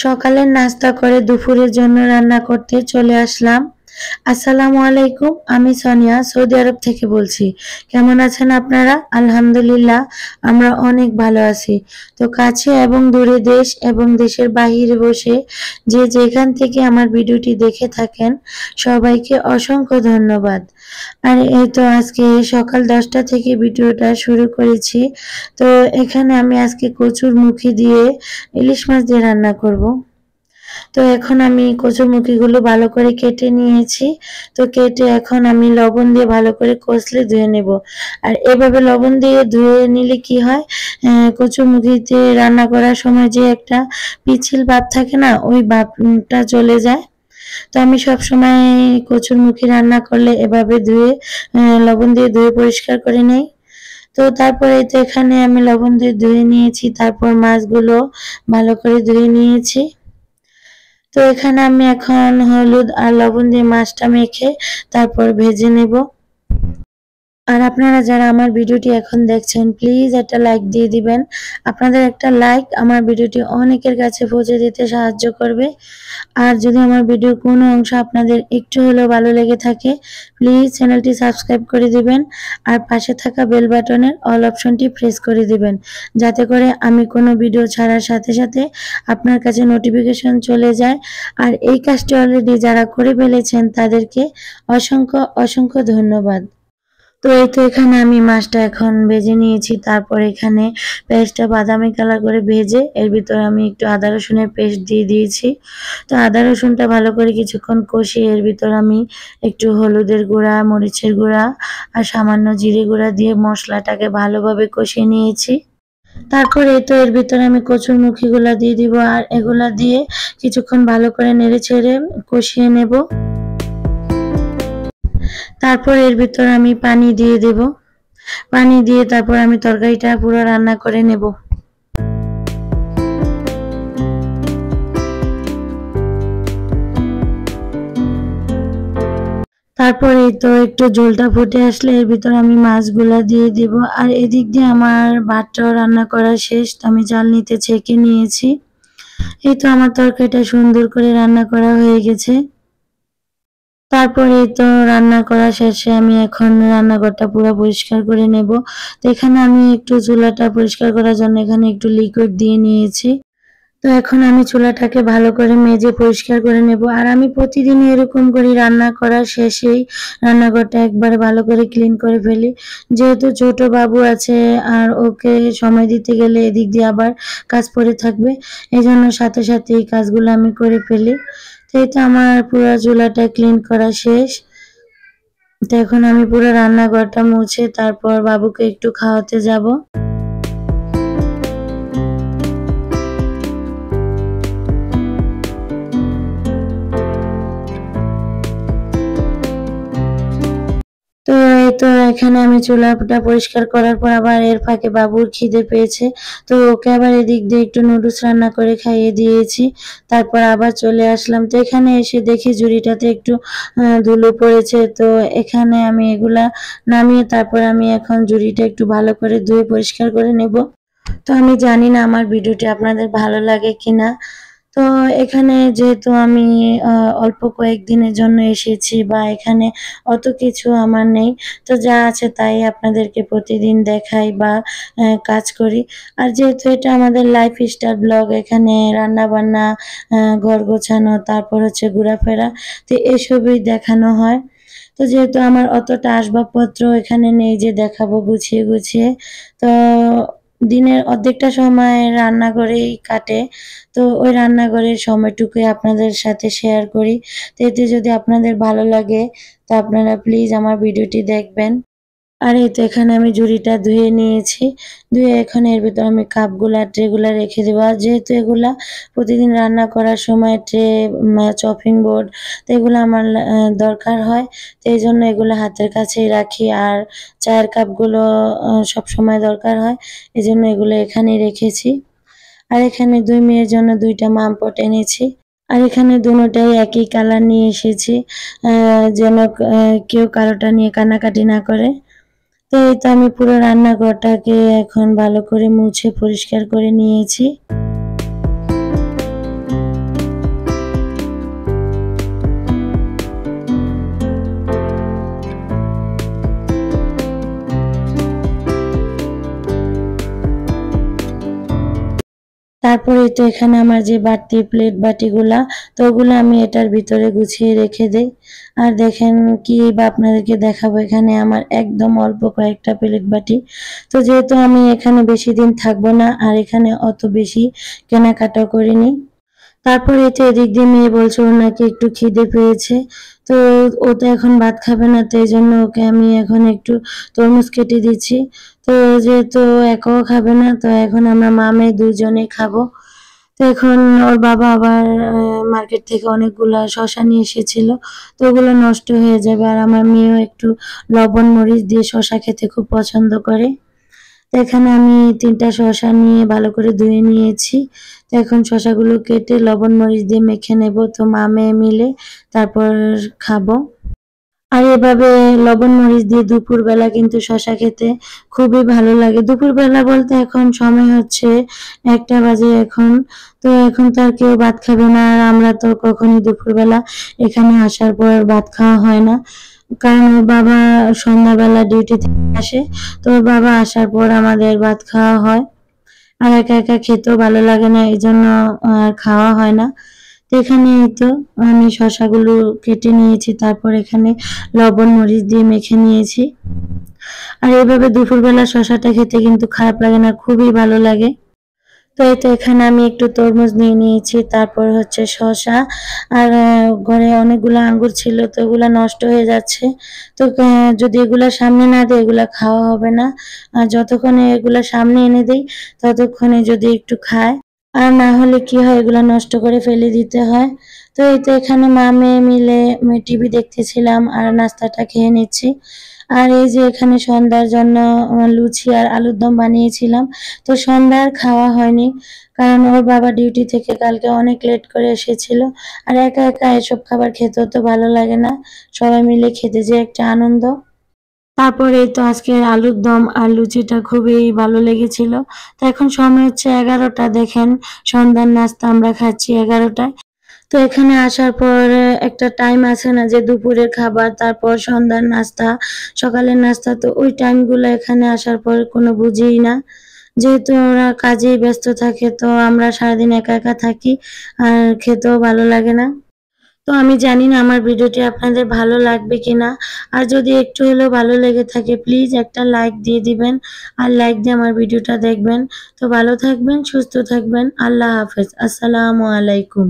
সকালের নাস্তা করে দুপুরের জন্য রান্না করতে চলে আসলাম। আসসালামু আলাইকুম, আমি সোনিয়া সৌদি আরব থেকে বলছি। কেমন আছেন আপনারা? আলহামদুলিল্লাহ, আমরা অনেক ভালো আছি। তো কাছে এবং দূরে দেশ এবং দেশের বাহিরে বসে যে যেখান থেকে আমার ভিডিওটি দেখে থাকেন সবাইকে অসংখ্য ধন্যবাদ। আর এই তো আজকে সকাল 10টা থেকে ভিডিওটা শুরু করেছি। তো এখানে আমি আজকে কচুরমুখী দিয়ে ইলিশ মাছ দিয়ে রান্না করব। তো এখন আমি কচুরমুখীগুলো ভালো করে কেটে নিয়েছি। তো কেটে এখন আমি লবণ দিয়ে ভালো করে কষলে ধুয়ে নেব। আর এভাবে লবণ দিয়ে ধুয়ে নিলে কি হয়, কচুরমুখীতে রান্না করার সময় যে একটা পিচ্ছিল ভাব থাকে না, ওই ভাবটা চলে যায়। তো আমি সব সময় কচুরমুখী রান্না করলে এভাবে ধুয়ে লবণ দিয়ে ধুয়ে পরিষ্কার করে নেই। তো তারপরে তো এখানে আমি লবণ দিয়ে ধুয়ে নিয়েছি, তারপর মাছগুলো ভালো করে ধুয়ে নিয়েছি। তো এখানে আমি এখন হলুদ আর লবণ দিয়ে মাছটা মেখে তারপর ভেজে নেব। আর আপনারা যারা আমার ভিডিওটি এখন দেখছেন প্লিজ একটা লাইক দিয়ে দিবেন। আপনাদের একটা লাইক আমার ভিডিওটি অনেকের কাছে পৌঁছে দিতে সাহায্য করবে। আর যদি আমার ভিডিওর কোনো অংশ আপনাদের একটু হলেও ভালো লেগে থাকে প্লিজ চ্যানেলটি সাবস্ক্রাইব করে দিবেন আর পাশে থাকা বেল বাটনের অল অপশনটি প্রেস করে দিবেন, যাতে করে আমি কোনো ভিডিও ছাড়ার সাথে সাথে আপনার কাছে নোটিফিকেশন চলে যায়। আর এই কাজটি অলরেডি যারা করে ফেলেছেন তাদেরকে অসংখ্য অসংখ্য ধন্যবাদ। তো এই তো এখানে আমি মাছটা এখন ভেজে নিয়েছি। তারপর এখানে পেঁয়াজটা বাদামি কালার করে ভেজে এর ভিতরে আমি একটু আদা রসুনের পেস্ট দিয়ে দিয়েছি। তো আদা রসুনটা ভালো করে কিছুক্ষণ কষিয়ে এর ভিতর আমি একটু হলুদের গুঁড়া, মরিচের গুঁড়া আর সামান্য জিরে গুঁড়া দিয়ে মশলাটাকে ভালোভাবে কষিয়ে নিয়েছি। তারপর এই তো এর ভিতরে আমি কচুরমুখীগুলা দিয়ে দিব আর এগুলা দিয়ে কিছুক্ষণ ভালো করে নেড়ে ছেড়ে কষিয়ে নেব। তারপর এর ভিতর আমি পানি দিয়ে দেব। পানি দিয়ে তারপর আমি তরকারিটা পুরো রান্না করে নেব। তারপর এই তো একটু ঝোলটা ফুটে আসলে এর ভিতর আমি মাছগুলা দিয়ে দিব। আর এদিক দিয়ে আমার ভাতটাও রান্না করা শেষ। তো আমি চালনিতে ছেঁকে নিয়েছি। এই তো আমার তরকারিটা সুন্দর করে রান্না করা হয়ে গেছে। তারপরে তো রান্না করা শেষে আমি এখন রান্নাঘরটা পুরো পরিষ্কার করে নেব। তো এখানে আমি একটু চুলাটা পরিষ্কার করার জন্য এখানে একটু লিকুইড দিয়ে নিয়েছি। তো এখন আমি চুলাটাকে ভালো করে মেজে পরিষ্কার করে নেব। আর আমি প্রতিদিনই এরকম করি, রান্না করার শেষেই রান্নাঘরটা একবারে ভালো করে ক্লিন করে ফেলি। যেহেতু ছোট বাবু আছে আর ওকে সময় দিতে গেলে এদিক দিয়ে আবার কাজ পড়ে থাকবে, এই জন্য সাথে সাথে এই কাজগুলো আমি করে ফেলি। তো এই তো আমার পুরো চুলাটা ক্লিন করা শেষ। তো এখন আমি পুরো রান্নাঘরটা মুছে তারপর বাবুকে একটু খাওয়াতে যাব। তো এই তো এখানে আমি চুলাটা পরিষ্কার করার পর আবার এর ফাঁকে বাবুর খিদে পেয়েছে। তো ওকে আবার এদিক দিয়ে একটু নুডলস রান্না করে খাইয়ে দিয়েছি। তারপর আবার চলে আসলাম। তো এখানে এসে দেখি ঝুড়িটাতে একটু ধুলো পড়েছে। তো এখানে আমি এগুলা নামিয়ে তারপর আমি এখন ঝুড়িটা একটু ভালো করে ধুয়ে পরিষ্কার করে নেব। তো আমি জানি না আমার ভিডিওটি আপনাদের ভালো লাগে কিনা। তো এখানে যেহেতু আমি অল্প কয়েকদিনের জন্য এসেছি বা এখানে অত কিছু আমার নেই, তো যা আছে তাই আপনাদেরকে প্রতিদিন দেখাই বা কাজ করি। আর যেহেতু এটা আমাদের লাইফস্টাইল ব্লগ, এখানে রান্নাবান্না, ঘর গোছানো, তারপর হচ্ছে ঘোরাফেরা, তো এসবই দেখানো হয়। তো যেহেতু আমার অতটা আসবাবপত্র এখানে নেই যে দেখাবো গুছিয়ে গুছিয়ে, তো দিনের অর্ধেকটা সময় রান্নাঘরেই কাটে। তো ওই রান্নাঘরের সময়টুকুই আপনাদের সাথে শেয়ার করি। তো এতে যদি আপনাদের ভালো লাগে তো আপনারা প্লিজ আমার ভিডিওটি দেখবেন। আর এই তো এখানে আমি ঝুড়িটা ধুয়ে নিয়েছি। ধুয়ে এখন এর ভিতর আমি কাপগুলা ট্রেগুলা রেখে দেবো। আর যেহেতু এগুলা প্রতিদিন রান্না করার সময় ট্রে, চপিং বোর্ড, তো এগুলো আমার দরকার হয়। তো এই জন্য এগুলো হাতের কাছেই রাখি। আর চায়ের কাপগুলো সবসময় দরকার হয়, এই জন্য এগুলো এখানেই রেখেছি। আর এখানে 2 মেয়ের জন্য 2টা মামপট এনেছি। আর এখানে দুটোটাই একই কালার নিয়ে এসেছি, যেন কেউ কারোটা নিয়ে কান্নাকাটি না করে। তো এই তো আমি পুরো রান্নাঘরটাকে এখন ভালো করে মুছে পরিষ্কার করে নিয়েছি। তারপরে তো এখানে আমার যে বাড়তি প্লেট বাটিগুলা, তো ওগুলো আমি এটার ভিতরে গুছিয়ে রেখে দেই। আর দেখেন কি বা আপনাদেরকে দেখাবো, এখানে আমার একদম অল্প কয়েকটা প্লেট বাটি। তো যেহেতু আমি এখানে বেশি দিন থাকবো না আর এখানে অত বেশি কেনাকাটাও করিনি। তারপরে তো এদিক দিয়ে মেয়ে বলছে ওর নাকি একটু খিদে পেয়েছে। তো ও তো এখন ভাত খাবে না, তো এই জন্য ওকে আমি এখন একটু তরমুজ কেটে দিচ্ছি। তো যেহেতু ও একাও খাবে না, তো এখন আমরা মা মেয়ে দুজনেই খাবো। তো এখন ওর বাবা আবার মার্কেট থেকে অনেকগুলা শসা নিয়ে এসেছিল, তো ওগুলো নষ্ট হয়ে যাবে। আর আমার মেয়েও একটু লবণ মরিচ দিয়ে শসা খেতে খুব পছন্দ করে। তো এখানে আমি ৩টা শসা নিয়ে ভালো করে ধুয়ে নিয়েছি। তো এখন শসাগুলো কেটে লবণ মরিচ দিয়ে মেখে নেব, তো মা মেয়ে মিলে তারপর খাবো। আর এভাবে লবণ মরিচ দিয়ে দুপুরবেলা কিন্তু শসা খেতে খুবই ভালো লাগে। দুপুরবেলা বলতে এখন সময় হচ্ছে ১টা বাজে এখন। তো এখন তো আর কেউ ভাত খাবে না, আর আমরা তো কখনই দুপুরবেলা এখানে আসার পর ভাত খাওয়া হয় না। কারণ ওর বাবা সন্ধ্যাবেলা ডিউটি থেকে আসে, তো ওর বাবা আসার পর আমাদের ভাত খাওয়া হয়। আর একা একা খেতেও ভালো লাগে না, এই জন্য আর খাওয়া হয় না। তো এখানে এই তো আমি শসাগুলো কেটে নিয়েছি, তারপর এখানে লবণ মরিচ দিয়ে মেখে নিয়েছি। আর এইভাবে দুপুরবেলা শসাটা খেতে কিন্তু খারাপ লাগে না, খুবই ভালো লাগে। তো এই তো এখানে আমি একটু তরমুজ নিয়ে নিয়েছি, তারপর হচ্ছে শসা। আর ঘরে অনেকগুলো আঙ্গুর ছিল, তো এগুলা নষ্ট হয়ে যাচ্ছে। তো যদি এগুলা সামনে না দিই এগুলা খাওয়া হবে না। আর যতক্ষণে এগুলা সামনে এনে দিই ততক্ষণে যদি একটু খায়, আর না হলে কি হয় এগুলা নষ্ট করে ফেলে দিতে হয়। তো এই তো এখানে মা মেয়ে মিলে টিভি দেখতেছিলাম আর নাস্তাটা খেয়ে নিচ্ছি। আর এই যে এখানে সন্ধ্যার জন্য লুচি আর আলুর দম বানিয়েছিলাম। তো সন্ধ্যা আর খাওয়া হয়নি, কারণ ওর বাবা ডিউটি থেকে কালকে অনেক লেট করে এসেছিল। আর একা একা এসব খাবার খেতেও তো ভালো লাগে না, সবাই মিলে খেতে যে একটা আনন্দ। তারপরে তো আজকের আলুর দম আর লুচিটা খুবই ভালো লেগেছিল। তো এখন সময় হচ্ছে 11টা, দেখেন সন্ধ্যার নাস্তা আমরা খাচ্ছি 11টায়। তো এখানে আসার পর একটা টাইম আছে না, যে দুপুরের খাবার, তারপর সন্ধ্যার নাস্তা, সকালের নাস্তা, তো ওই টাইমগুলো এখানে আসার পর কোনো বুঝিই না। যেহেতু ওরা কাজেই ব্যস্ত থাকে, তো আমরা সারাদিন একা একা থাকি আর খেতেও ভালো লাগে না। তো আমি জানি না আমার ভিডিওটি আপনাদের ভালো লাগবে কিনা। আর যদি একটু হলেও ভালো লেগে থাকে প্লিজ একটা লাইক দিয়ে দিবেন, আর লাইক দিয়ে আমার ভিডিওটা দেখবেন। তো ভালো থাকবেন, সুস্থ থাকবেন, আল্লাহ হাফেজ, আসসালামু আলাইকুম।